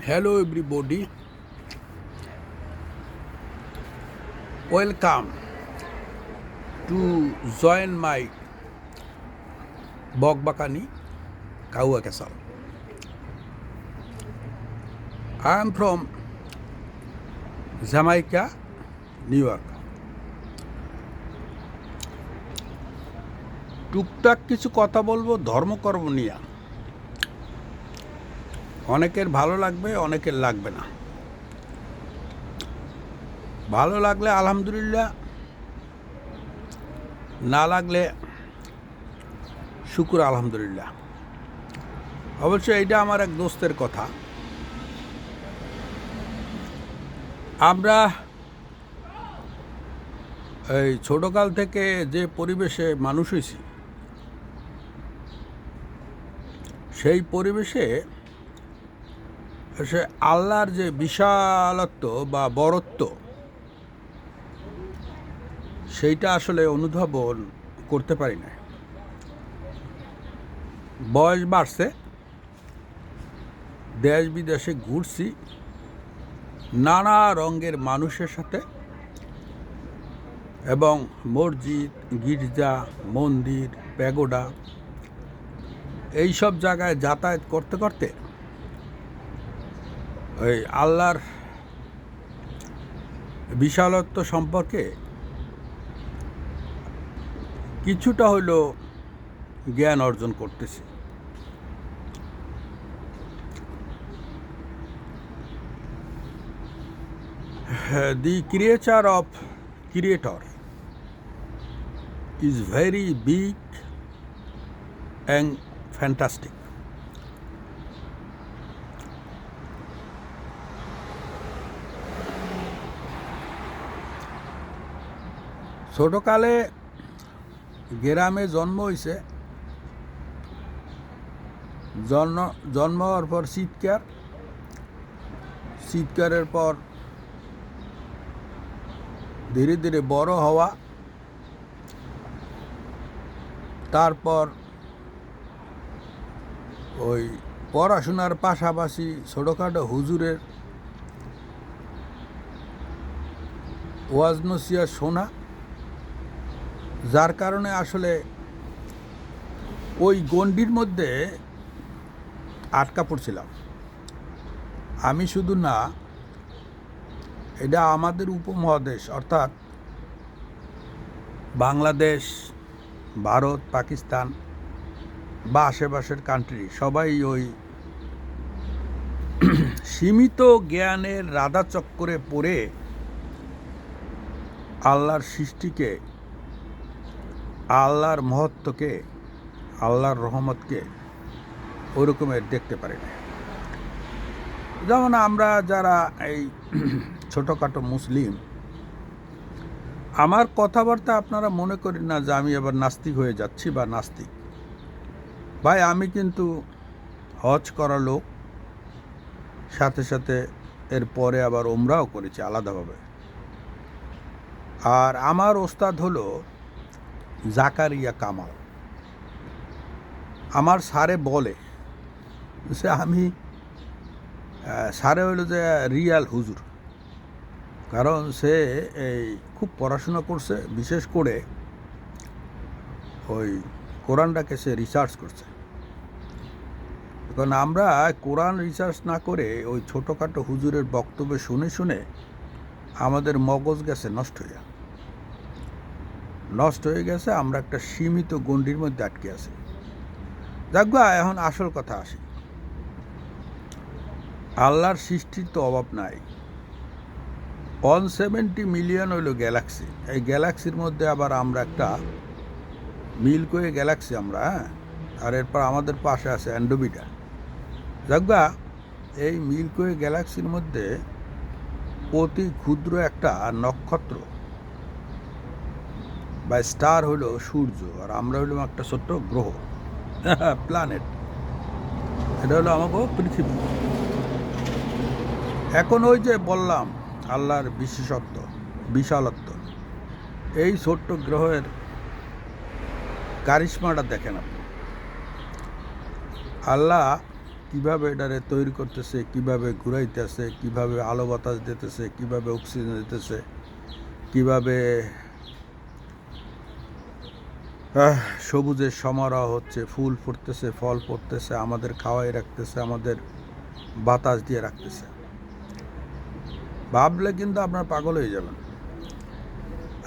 Hello, everybody. Welcome to join my Bogbakani Kaua Castle. I am from Jamaica, New York. টুকটাক কিছু কথা বলবো ধর্মকর্ম নিয়ে। অনেকের ভালো লাগবে, অনেকের লাগবে না। ভালো লাগলে আলহামদুলিল্লাহ, না লাগলে শুকুর আলহামদুলিল্লাহ। অবশ্যই এইটা আমার এক দোস্তের কথা। আমরা এই ছোটকাল থেকে যে পরিবেশে মানুষ হয়েছি, সেই পরিবেশে সে আল্লাহর যে বিশালত্ব বা বরত্ব, সেইটা আসলে অনুধাবন করতে পারি না। বয়স বাড়ছে, দেশ বিদেশে ঘুরছি, নানা রঙের মানুষের সাথে, এবং মসজিদ, গির্জা, মন্দির, প্যাগোডা এইসব জায়গায় যাতায়াত করতে করতে ওই আল্লাহর বিশালত্ব সম্পর্কে কিছুটা হইলো জ্ঞান অর্জন করতেছি। The creator of creator is very big and fantastic. ছোটকালে গ্রামে জন্ম হয়েছে, জন্ম হওয়ার পর শীতকারের পর ধীরে ধীরে বড় হওয়া, তারপর ওই পড়াশোনার পাশাপাশি ছোটোখাটো হুজুরের ওয়াজ নসিহত শোনা, যার কারণে আসলে ওই গণ্ডির মধ্যে আটকা পড়ছিলাম। আমি শুধু না, এটা আমাদের উপমহাদেশ অর্থাৎ বাংলাদেশ, ভারত, পাকিস্তান বা আশেপাশের কান্ট্রি সবাই ওই সীমিত জ্ঞানের রাধা চক্করে পড়ে আল্লাহর সৃষ্টিকে, আল্লাহর মহত্বকে, আল্লাহর রহমতকে ওরকমের দেখতে পারি না। যেমন আমরা যারা এই ছোটোখাটো মুসলিম, আমার কথাবার্তা আপনারা মনে করেন না যে আমি আবার নাস্তিক হয়ে যাচ্ছি বা নাস্তিক। ভাই, আমি কিন্তু হজ করা লোক, সাথে সাথে এরপরে আবার ওমরাও করেছি আলাদাভাবে। আর আমার ওস্তাদ হলো জাকারিয়া কামাল। আমার স্যারে বলে সে আমি স্যারে হইল যে রিয়াল হুজুর, কারণ সে এই খুব পড়াশোনা করছে, বিশেষ করে ওই কোরআনটাকে সে রিসার্চ করছে। কারণ আমরা কোরআন রিসার্চ না করে ওই ছোটোখাটো হুজুরের বক্তব্য শুনে শুনে আমাদের মগজ গেছে নষ্ট হয়ে গেছে। আমরা একটা সীমিত গণ্ডির মধ্যে আটকে আছি। যাক, এখন আসল কথা আসি। আল্লাহর সৃষ্টির তো অভাব নাই। 170 মিলিয়ন হইল গ্যালাক্সি। এই গ্যালাক্সির মধ্যে আবার আমরা একটা মিল্কওয়ে গ্যালাক্সি আমরা, আর এরপর আমাদের পাশে আছে অ্যান্ড্রোমিডা। যাক, এই মিল্কওয়ে গ্যালাক্সির মধ্যে অতি ক্ষুদ্র একটা নক্ষত্র বা স্টার হলো সূর্য, আর আমরা হইলাম একটা ছোট্ট গ্রহ, প্ল্যানেট। এটা হলো আমাকে পৃথিবী। এখন ওই যে বললাম আল্লাহর বিশালত্ব, এই ছোট্ট গ্রহের কারিশমাটা দেখেন আপনি। আল্লাহ কিভাবে এটারে তৈরি করতেছে, কিভাবে ঘুরাইতেছে, কিভাবে আলো বাতাস দিতেছে, কিভাবে অক্সিজেন দিতেছে, কিভাবে সবুজের সমারোহ হচ্ছে, ফুল ফুটতেছে, ফল পড়তেছে, আমাদের খাওয়াই রাখতেছে, আমাদের বাতাস দিয়ে রাখতেছে। ভাবলে কিন্তু আপনার পাগল হয়ে যাবেন।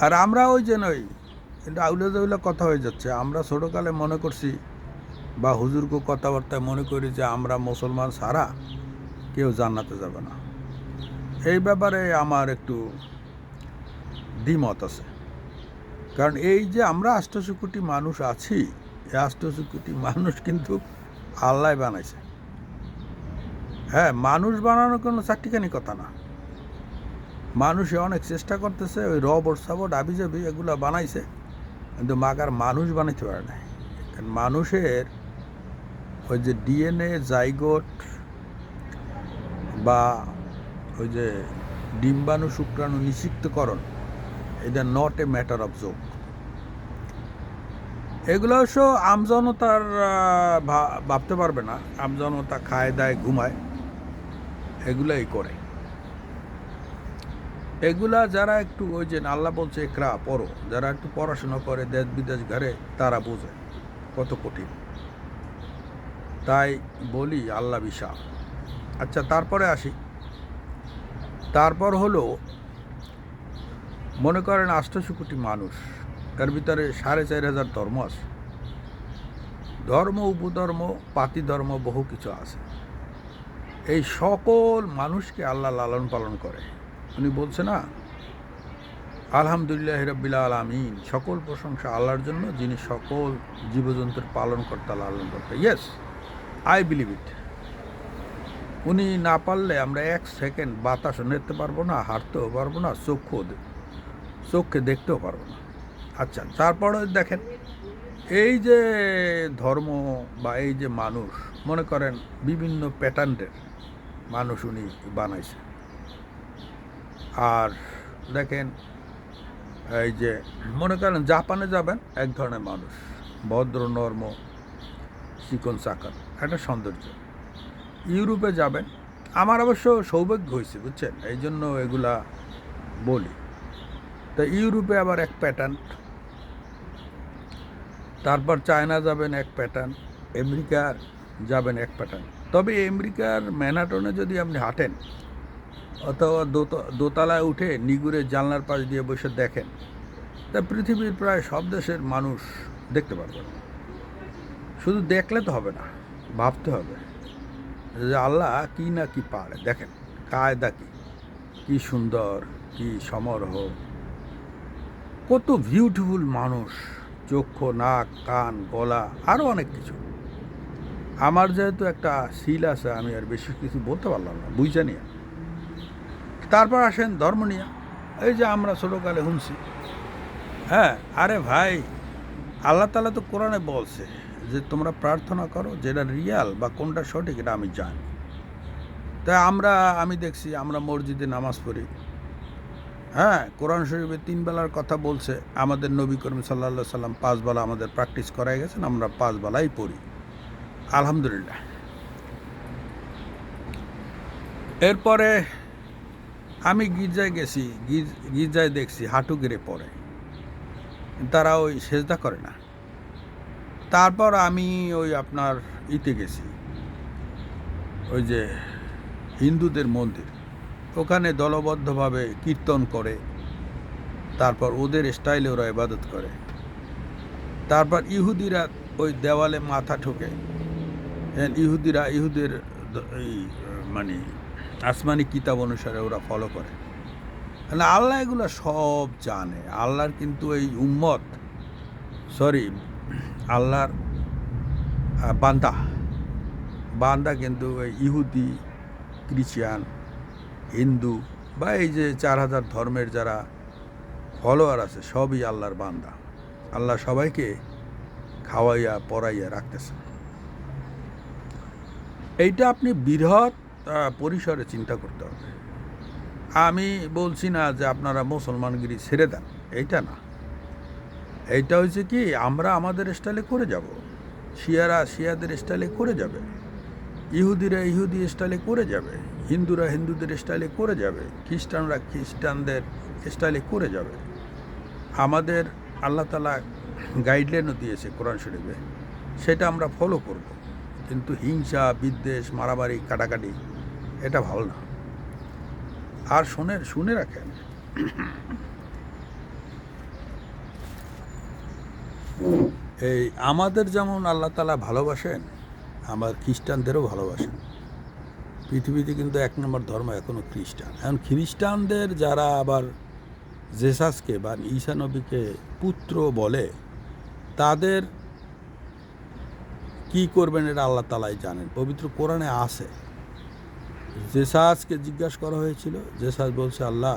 আর আমরা ওই যে নই, কিন্তু আউলা কথা হয়ে যাচ্ছে। আমরা ছোটোকালে মনে করছি বা হুজুরকে কথাবার্তায় মনে করি যে আমরা মুসলমান ছাড়া কেউ জান্নাতে যাবে না। এই ব্যাপারে আমার একটু দ্বিমত আছে। কারণ এই যে আমরা ৮০০ কোটি মানুষ আছি, এই ৮০০ কোটি মানুষ কিন্তু আল্লাহ বানাইছে। হ্যাঁ, মানুষ বানানো কোনো চারটিখানি কথা না। মানুষে অনেক চেষ্টা করতেছে, ওই রবট সাবট আবিজাবি এগুলো বানাইছে, কিন্তু মাগার মানুষ বানাইতে পারে না। কারণ মানুষের ওই যে ডিএনএ জাইগোট বা ওই যে ডিম্বাণু শুক্রাণু নিষিক্তকরণ, এটা not a matter of joke. এগুলো অবশ্য আমজনতার ভাবতে পারবে না। আমজনতা খায় দায় ঘুমায়, এগুলাই করে। এগুলা যারা একটু ওই যে আল্লাহ বলছে একরা পড়ো, যারা একটু পড়াশোনা করে দেশ বিদেশ ঘরে, তারা বোঝে কত কঠিন। তাই বলি আল্লাহ বিশাল। আচ্ছা, তারপরে আসি। তারপর হলো, মনে করেন ৮০০ কোটি মানুষ, এর ভিতরে ৪,৫০০ ধর্ম আছে। ধর্ম, উপধর্ম, পাতি ধর্ম, বহু কিছু আছে। এই সকল মানুষকে আল্লাহ লালন পালন করে। উনি বলছে না, আলহামদুলিল্লাহ রাব্বিল আলামিন, সকল প্রশংসা আল্লাহর জন্য, যিনি সকল জীবজন্তুর পালনকর্তা, লালনকর্তা। Yes, I believe it. উনি না পারলে আমরা ১ সেকেন্ড বাতাসও নিতে পারবো না, হাঁটতেও পারবো না, চোখকে দেখতেও পারবো না। আচ্ছা, তারপরে দেখেন এই যে ধর্ম বা এই যে মানুষ, মনে করেন বিভিন্ন প্যাটার্নের মানুষ উনি বানাইছে। আর দেখেন এই যে মনে করেন জাপানে যাবেন, এক ধরনের মানুষ, ভদ্র নর্ম, চিকন চাকন, একটা সৌন্দর্য। ইউরোপে যাবেন, আমার অবশ্য সৌভাগ্য হয়েছে বুঝছেন, এই জন্য এগুলা বলি। তা ইউরোপে আবার এক প্যাটার্ন, তারপর চায়না যাবেন এক প্যাটার্ন, আমেরিকা যাবেন এক প্যাটার্ন। তবে আমেরিকার ম্যানহাটনে যদি আপনি হাঁটেন অথবা দোতলায় উঠে নিগুড়ের জানলার পাশ দিয়ে বসে দেখেন, তা পৃথিবীর প্রায় সব দেশের মানুষ দেখতে পারবেন। শুধু দেখলে তো হবে না, ভাবতে হবে যে আল্লাহ কি না কি পারে। দেখেন কায়দা কি সুন্দর, কি সমারোহ, কত বিউটিফুল মানুষ, চক্ষু, নাক, কান, গলা, আরও অনেক কিছু। আমার যেহেতু একটা সিল আছে, আমি আর বেশি কিছু বলতে পারলাম না, বুঝা নিয়ে। তারপর আসেন ধর্ম নিয়ে। এই যে আমরা ছোটোকালে শুনছি, হ্যাঁ, আরে ভাই, আল্লাহ তাআলা তো কোরআনে বলছে যে তোমরা প্রার্থনা করো, যেটা রিয়াল বা কোনটা সঠিক এটা আমি জানি। তাই আমি দেখছি আমরা মসজিদে নামাজ পড়ি। হ্যাঁ, কোরআন শরীফে ৩ বেলার কথা বলছে। আমাদের নবী করিম সাল্লাল্লাহু সাল্লাম ৫ বেলা আমাদের প্র্যাকটিস করাই গেছেন, আমরা ৫ বেলাই পড়ি, আলহামদুলিল্লাহ। এরপরে আমি গির্জায় গেছি, গির্জায় দেখছি হাঁটু গেড়ে পড়ে, তারা ওই সেজদা করে না। তারপর আমি ওই আপনার ইতে গেছি, ওই যে হিন্দুদের মন্দির, ওখানে দলবদ্ধভাবে কীর্তন করে, তারপর ওদের স্টাইলে ওরা ইবাদত করে। তারপর ইহুদিরা ওই দেওয়ালে মাথা ঠোকে। ইহুদের এই মানে আসমানি কিতাব অনুসারে ওরা ফলো করে। মানে আল্লাহ এগুলো সব জানে। আল্লাহর কিন্তু এই উম্মত, আল্লাহর বান্দা কিন্তু এই ইহুদি, খ্রিস্টান, হিন্দু বা এই যে ৪,০০০ ধর্মের যারা ফলোয়ার আছে, সবই আল্লাহর বান্দা। আল্লাহ সবাইকে খাওয়াইয়া পড়াইয়া রাখতেছে। এইটা আপনি বৃহৎ পরিসরে চিন্তা করতে হবে। আমি বলছি না যে আপনারা মুসলমানগিরি ছেড়ে দেন, এইটা না। এইটা হচ্ছে কি, আমরা আমাদের স্টাইলে করে যাব, শিয়ারা শিয়াদের স্টাইলে করে যাবে। ইহুদিরা ইহুদি স্টাইলে করে যাবে, হিন্দুরা হিন্দুদের স্টাইলে করে যাবে, খ্রিস্টানরা খ্রিস্টানদের স্টাইলে করে যাবে। আমাদের আল্লাহ তাআলা গাইডলাইনও দিয়েছে কোরআন শরীফে, সেটা আমরা ফলো করব। কিন্তু হিংসা, বিদ্বেষ, মারামারি, কাটাকাটি এটা ভালো না। আর শুনে রাখেন, এই আমাদের যেমন আল্লাহ তাআলা ভালোবাসেন, আমার খ্রিস্টানদেরও ভালোবাসেন। পৃথিবীতে কিন্তু 1 নম্বর ধর্ম এখনও খ্রিস্টান। এখন খ্রিস্টানদের যারা আবার জেসাসকে বা ঈসা নবীকে পুত্র বলে, তাদের কি করবেন এটা আল্লাহ তাআলাই জানেন। পবিত্র কোরআনে আছে, জেসাসকে জিজ্ঞাসা করা হয়েছিল, জেসাস বলছে, আল্লাহ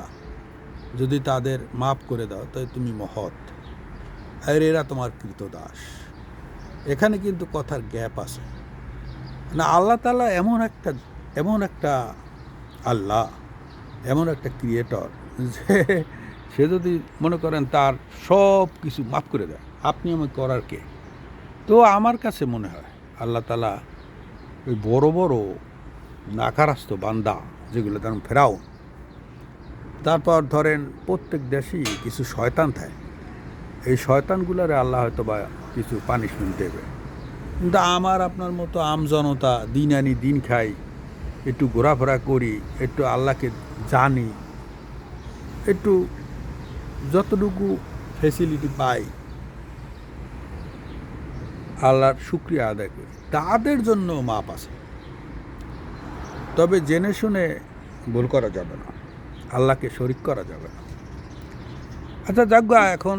যদি তাদের মাফ করে দাও তাই তুমি মহৎ, আর এরা তোমার কৃতদাস। এখানে কিন্তু কথার গ্যাপ আছে না। আল্লাহ তাআলা এমন একটা আল্লাহ, এমন একটা ক্রিয়েটর, যে সে যদি মনে করেন তার সব কিছু মাফ করে দেয়, আপনি আমাকে করার কে? তো আমার কাছে মনে হয় আল্লাহ তাআলা ওই বড় বড় নাকারাস্ত বান্দা, যেগুলো ধরেন ফেরাউন, তারপর ধরেন প্রত্যেক দেশেই কিছু শয়তান থাকে, এই শয়তানগুলারে আল্লাহ হয়তো বা কিছু পানিশমেন্ট দেবে। কিন্তু আমার আপনার মতো আমজনতা দিন আনি দিন খাই, একটু ঘোরাফেরা করি, একটু আল্লাহকে জানি, একটু যতটুকু ফেসিলিটি পাই আল্লাহর শুকরিয়া আদায় করি, তাদের জন্য মাপ আছে। তবে জেনে শুনে ভুল করা যাবে না, আল্লাহকে শরিক করা যাবে না। আচ্ছা যাজ্ঞা, এখন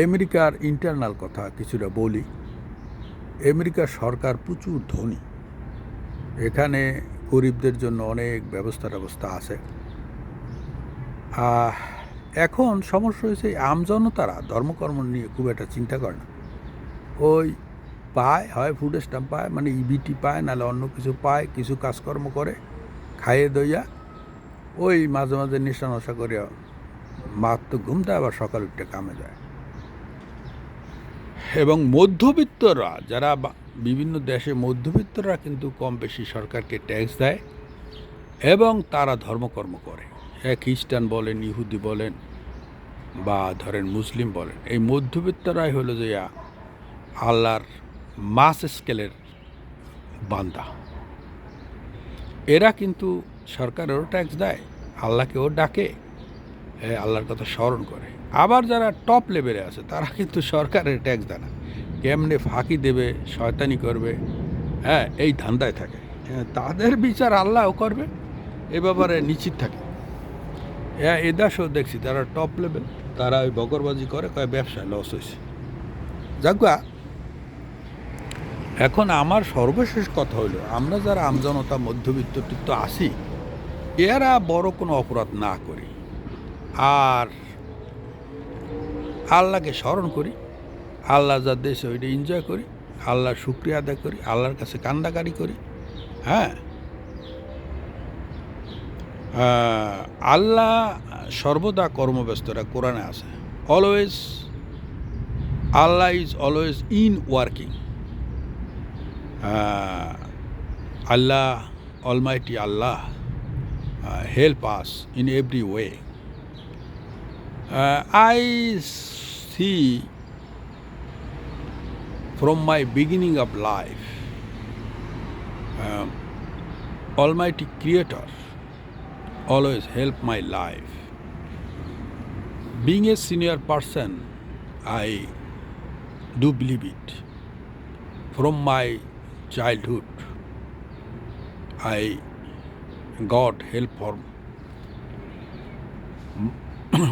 আমেরিকার ইন্টারনাল কথা কিছুটা বলি। আমেরিকার সরকার প্রচুর ধনী, এখানে গরিবদের জন্য অনেক ব্যবস্থা আছে। এখন সমস্যা হয়েছে, আমজনতারা ধর্মকর্ম নিয়ে খুব একটা চিন্তা করে না। ওই পায়, হয় ফুড স্ট্যাম্প পায়, মানে ইবিটি পায়, নাহলে অন্য কিছু পায়, কিছু কাজকর্ম করে, খাইয়ে দইয়া ওই মাঝে মাঝে নেশা নশা করে মাত্র ঘুম দেয়, আবার সকাল উঠে কামে যায়। এবং মধ্যবিত্তরা, যারা বিভিন্ন দেশে মধ্যবিত্তরা কিন্তু কম বেশি সরকারকে ট্যাক্স দেয় এবং তারা ধর্মকর্ম করে। খ্রিস্টান বলেন, ইহুদি বলেন, বা ধরেন মুসলিম বলেন, এই মধ্যবিত্তরাই হলো যে আল্লাহর মাস স্কেলের বান্দা। এরা কিন্তু সরকারেরও ট্যাক্স দেয়, আল্লাহকেও ডাকে, আল্লাহর কথা স্মরণ করে। আবার যারা টপ লেভেলে আছে তারা কিন্তু সরকারের ট্যাক্স দেয় না, কেমনে ফাঁকি দেবে, শয়তানি করবে, এই ধান্দায় থাকে। তাদের বিচার আল্লাহও করবে, এ ব্যাপারে নিশ্চিত থাকে। এদেশেও দেখছি তারা টপ লেভেল, তারা ওই বকরবাজি করে, কয় ব্যবসায় লস হয়েছে। যাজ্ঞা, এখন আমার সর্বশেষ কথা হইল, আমরা যারা আমজনতা মধ্যবিত্ত আছি, এরা বড় কোনো অপরাধ না করি, আর আল্লাহকে স্মরণ করি, আল্লাহ যা দেশে ওইটা এনজয় করি, আল্লাহর শুকরিয়া আদায় করি, আল্লাহর কাছে কান্দাকারি করি। আল্লাহ সর্বদা কর্মব্যস্তরা কোরআনে আছে, always, Allah is always in working. Allah, Almighty Allah, help us in every way. I see from my beginning of life, Almighty Creator always help my life. Being a senior person, I do believe it. From my childhood, I got help from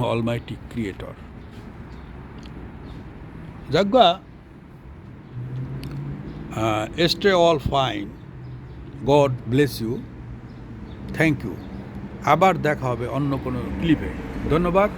Almighty Creator. Jagga, stay all fine. God bless you. Thank you. আবার দেখা হবে অন্য কোনো ক্লিপে। ধন্যবাদ।